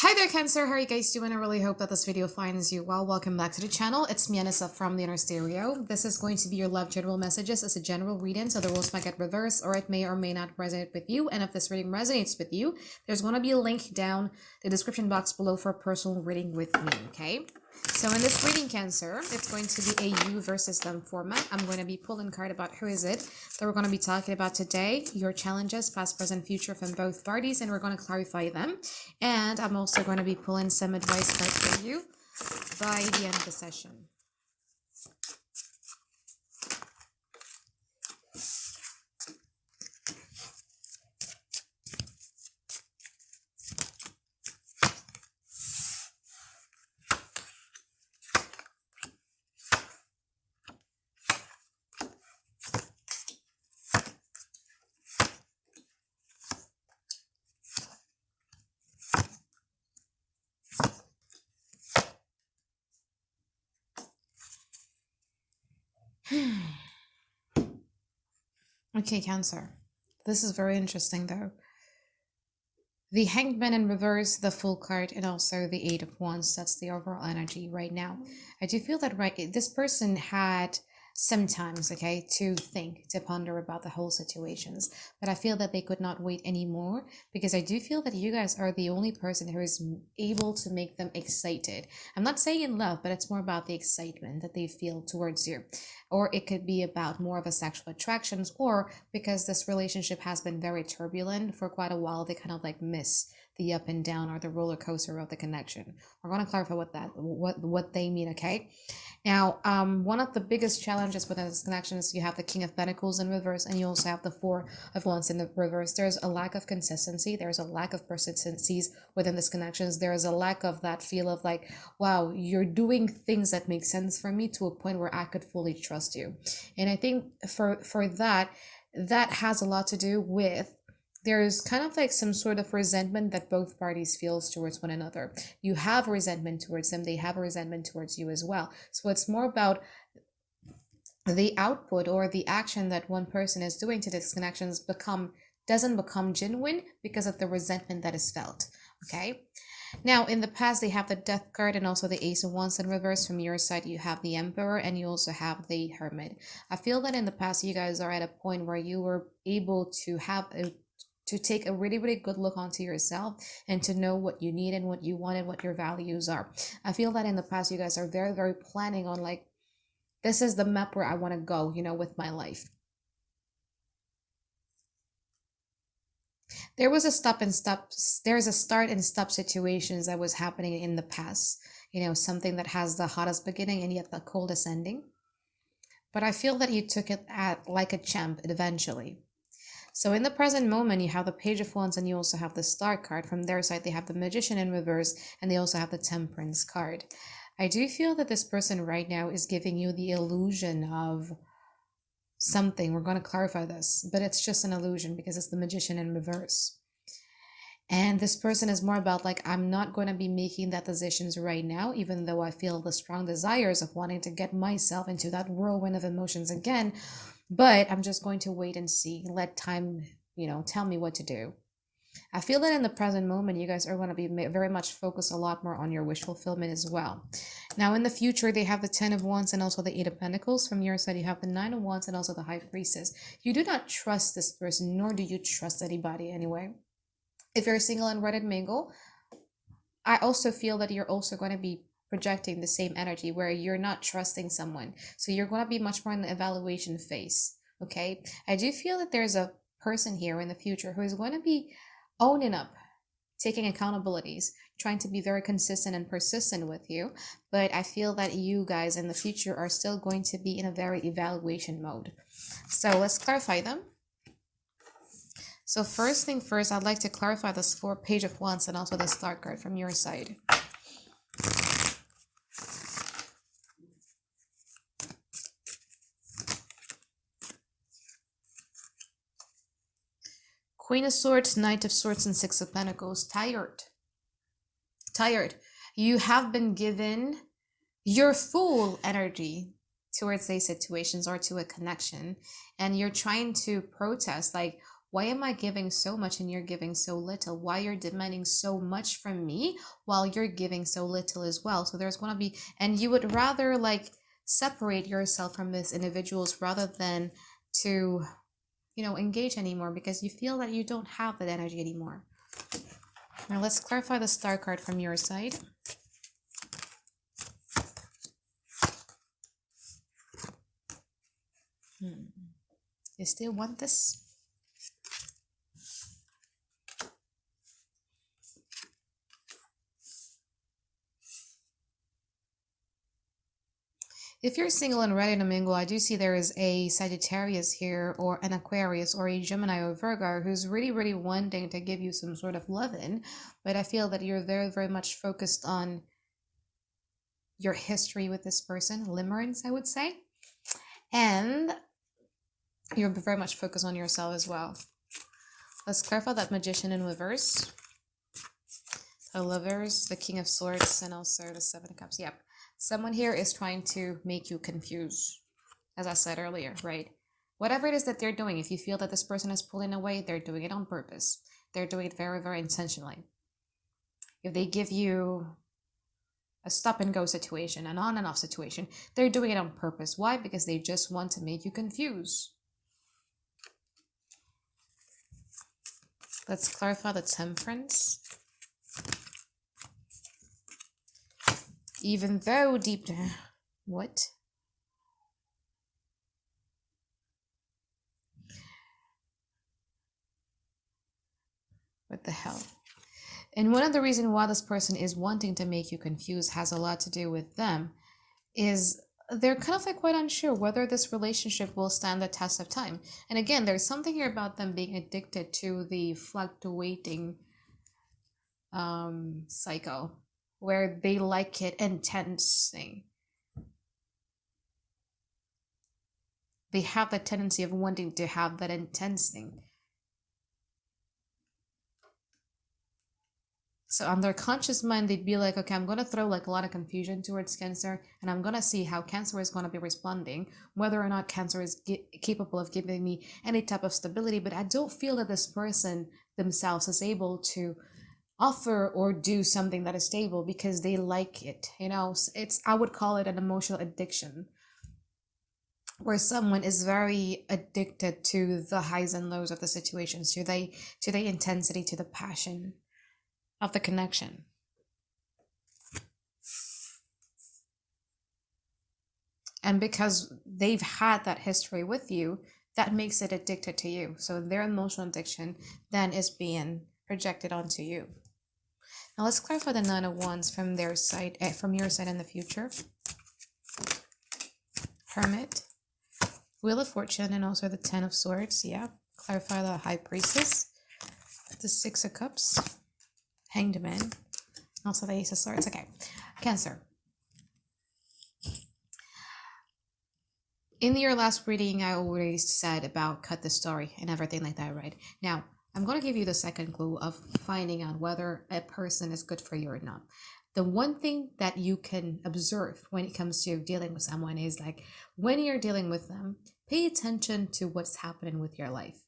Hi there, Cancer. How are you guys doing? I really hope that this video finds you well. Welcome back to the channel. It's me, Anisa from the Inner Stereo. This is going to be your love general messages as a general reading, so the rules might get reversed or it may or may not resonate with you. And if this reading resonates with you, there's going to be a link down the description box below for a personal reading with me, okay? So in this reading, Cancer, it's going to be a you versus them format. I'm going to be pulling a card about who is it that we're going to be talking about today, your challenges, past, present, future from both parties, and we're going to clarify them. And I'm also going to be pulling some advice cards for you by the end of the session. Okay, Cancer. This is very interesting, though. The Hanged Man in reverse, the Full card, and also the Eight of Wands. That's the overall energy right now. I do feel that this person had sometimes, okay, to think, to ponder about the whole situations. But I feel that they could not wait anymore because I do feel that you guys are the only person who is able to make them excited. I'm not saying in love, but it's more about the excitement that they feel towards you. Or it could be about more of a sexual attractions, or because this relationship has been very turbulent for quite a while, they kind of like miss the up and down or the roller coaster of the connection. We're going to clarify what they mean, okay? Now, one of the biggest challenges within this connection is you have the King of Pentacles in reverse, and you also have the Four of Wands in the reverse. There's a lack of consistency. There's a lack of persistencies within this connections. There is a lack of that feel of like, wow, you're doing things that make sense for me to a point where I could fully trust you. And I think for that has a lot to do with there's kind of like some sort of resentment that both parties feels towards one another. You have resentment towards them, they have a resentment towards you as well. So it's more about the output or the action that one person is doing to these connections doesn't become genuine because of the resentment that is felt. Okay. Now, in the past, they have the Death card and also the Ace of Wands in reverse. From your side, you have the Emperor and you also have the Hermit. I feel that in the past, you guys are at a point where you were able to take a really, really good look onto yourself and to know what you need and what you want and what your values are. I feel that in the past, you guys are very, very planning on like, this is the map where I want to go, with my life. There was a there's a start and stop situations that was happening in the past, something that has the hottest beginning and yet the coldest ending. But I feel that you took it at like a champ eventually. So in the present moment, you have the Page of Wands and you also have the Star card. From their side, they have the Magician in reverse and they also have the Temperance card. I do feel that this person right now is giving you the illusion of something. We're going to clarify this, but it's just an illusion because it's the Magician in reverse. And this person is more about like, I'm not going to be making that decisions right now, even though I feel the strong desires of wanting to get myself into that whirlwind of emotions again. But I'm just going to wait and see, let time, tell me what to do. I feel that in the present moment, you guys are going to be very much focused a lot more on your wish fulfillment as well. Now, in the future, they have the 10 of Wands and also the 8 of Pentacles. From your side, you have the 9 of Wands and also the High Priestess. You do not trust this person, nor do you trust anybody anyway. If you're single and ready to mingle, I also feel that you're also going to be projecting the same energy where you're not trusting someone. So you're going to be much more in the evaluation phase. Okay. I do feel that there's a person here in the future who is going to be owning up, taking accountabilities, trying to be very consistent and persistent with you. But I feel that you guys in the future are still going to be in a very evaluation mode. So let's clarify them. So first thing first, I'd like to clarify this for Page of Wands and also the Star card from your side. Queen of Swords, Knight of Swords, and Six of Pentacles. Tired. You have been given your full energy towards these situations or to a connection, and you're trying to protest like, Why am I giving so much and you're giving so little? Why you're demanding so much from me while you're giving so little as well? So there's going to be, and you would rather like separate yourself from these individuals rather than to, engage anymore because you feel that you don't have that energy anymore. Now let's clarify the star card from your side. You still want this? If you're single and ready to mingle, I do see there is a Sagittarius here, or an Aquarius, or a Gemini or Virgo who's really, really wanting to give you some sort of loving. But I feel that you're very, very much focused on your history with this person, limerence, I would say. And you're very much focused on yourself as well. Let's clarify that Magician in reverse. The Lovers, the King of Swords, and also the Seven of Cups. Yep. Someone here is trying to make you confused, as I said earlier, right? Whatever it is that they're doing, if you feel that this person is pulling away, they're doing it on purpose. They're doing it very, very intentionally. If they give you a stop and go situation, an on and off situation, they're doing it on purpose. Why? Because they just want to make you confused. Let's clarify the Temperance. Even though deep down, what? What the hell? And one of the reasons why this person is wanting to make you confused has a lot to do with them, is they're kind of like quite unsure whether this relationship will stand the test of time. And again, there's something here about them being addicted to the fluctuating cycle, where they like it intense thing. They have the tendency of wanting to have that intense thing. So on their conscious mind, they'd be like, okay, I'm going to throw like a lot of confusion towards Cancer, and I'm going to see how Cancer is going to be responding, whether or not Cancer is capable of giving me any type of stability. But I don't feel that this person themselves is able to offer or do something that is stable because they like it. I would call it an emotional addiction, where someone is very addicted to the highs and lows of the situations, to the intensity, to the passion of the connection. And because they've had that history with you, that makes it addicted to you. So their emotional addiction then is being projected onto you. Now let's clarify the Nine of Wands from their side, from your side in the future. Hermit, Wheel of Fortune, and also the Ten of Swords. Yeah, clarify the High Priestess, the Six of Cups, Hanged Man, also the Ace of Swords. Okay, Cancer. In your last reading, I already said about cut the story and everything like that, right? Now, I'm going to give you the second clue of finding out whether a person is good for you or not. The one thing that you can observe when it comes to dealing with someone is like, when you're dealing with them, pay attention to what's happening with your life.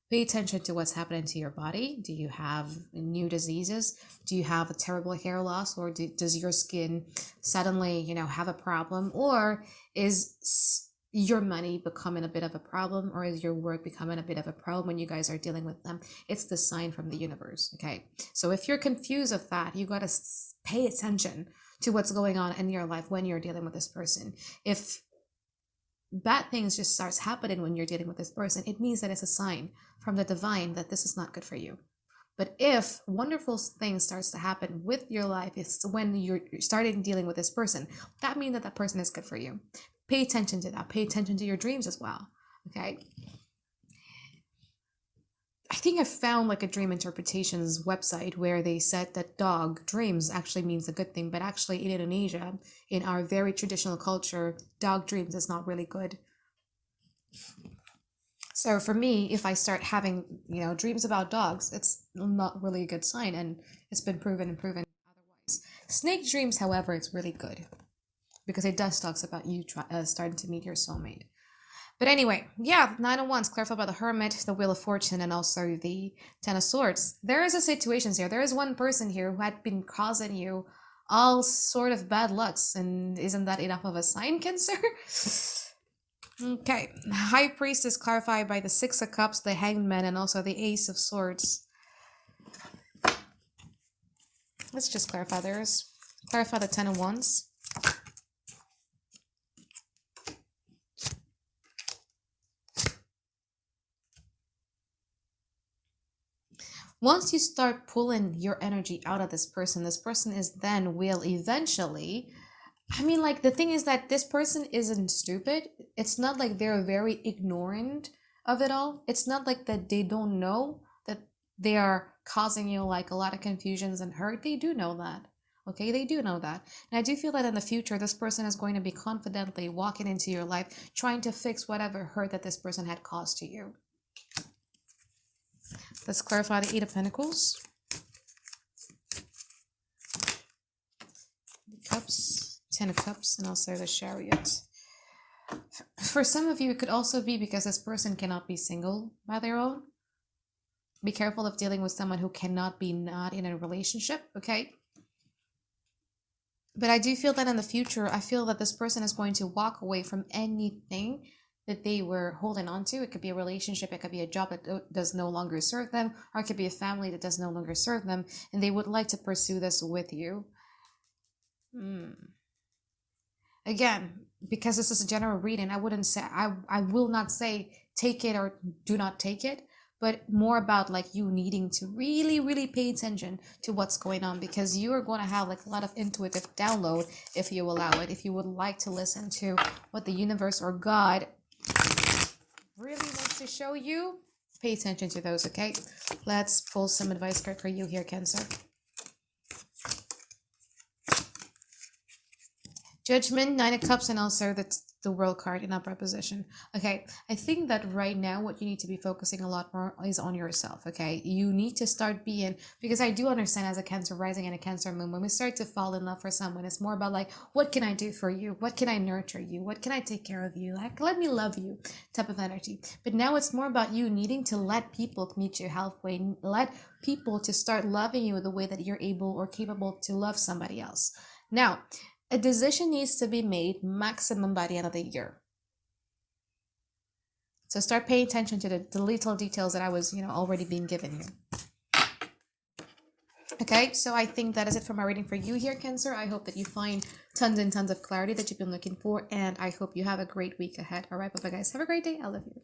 Pay attention to what's happening to your body. Do you have new diseases? Do you have a terrible hair loss? Or does your skin suddenly, have a problem? Or is your money becoming a bit of a problem, or is your work becoming a bit of a problem when you guys are dealing with them? It's the sign from the universe. Okay, so if you're confused of that, you got to pay attention to what's going on in your life when you're dealing with this person. If bad things just starts happening when you're dealing with this person, it means that it's a sign from the divine that this is not good for you. But if wonderful things starts to happen with your life, it's when you're starting dealing with this person, that means that that person is good for you. Pay attention to that. Pay attention to your dreams as well. Okay. I think I found like a dream interpretations website where they said that dog dreams actually means a good thing, but actually in Indonesia, in our very traditional culture, dog dreams is not really good. So for me, if I start having, dreams about dogs, it's not really a good sign, and it's been proven otherwise. Snake dreams, however, it's really good because it does talks about you starting to meet your soulmate. But anyway, yeah, 9 of Wands, clarified by the Hermit, the Wheel of Fortune, and also the Ten of Swords. There is a situation here. There is one person here who had been causing you all sort of bad lucks, and isn't that enough of a sign, Cancer? Okay, High Priestess clarified by the Six of Cups, the Hanged Man, and also the Ace of Swords. Let's just clarify theirs. Clarify the Ten of Wands. Once you start pulling your energy out of this person is then will eventually, I mean, like, the thing is that this person isn't stupid. It's not like they're very ignorant of it all. It's not like that they don't know that they are causing you like a lot of confusions and hurt. They do know that. Okay, they do know that. And I do feel that in the future, this person is going to be confidently walking into your life, trying to fix whatever hurt that this person had caused to you. Let's clarify the Eight of Pentacles. The Cups, Ten of Cups, and also the Chariot. For some of you, it could also be because this person cannot be single by their own. Be careful of dealing with someone who cannot be not in a relationship, okay? But I do feel that in the future, I feel that this person is going to walk away from anything that they were holding on to. It could be a relationship, it could be a job that does no longer serve them, or it could be a family that does no longer serve them, and they would like to pursue this with you. Again, because this is a general reading, I wouldn't say, I will not say take it or do not take it, but more about like you needing to really, really pay attention to what's going on, because you are going to have like a lot of intuitive download if you allow it, if you would like to listen to what the universe or God really wants to show you. Pay attention to those, okay? Let's pull some advice card for you here, Cancer. Judgment, Nine of Cups, and also the World card in upright position. Okay, I think that right now what you need to be focusing a lot more is on yourself, okay? You need to start being, because I do understand as a Cancer rising and a Cancer moon, when we start to fall in love for someone, it's more about like, what can I do for you? What can I nurture you? What can I take care of you? Like, let me love you type of energy. But now it's more about you needing to let people meet you halfway, let people to start loving you the way that you're able or capable to love somebody else. Now, a decision needs to be made maximum by the end of the year. So start paying attention to the little details that I was, already being given you. Okay, so I think that is it for my reading for you here, Cancer. I hope that you find tons and tons of clarity that you've been looking for, and I hope you have a great week ahead. All right, bye-bye, guys. Have a great day. I love you.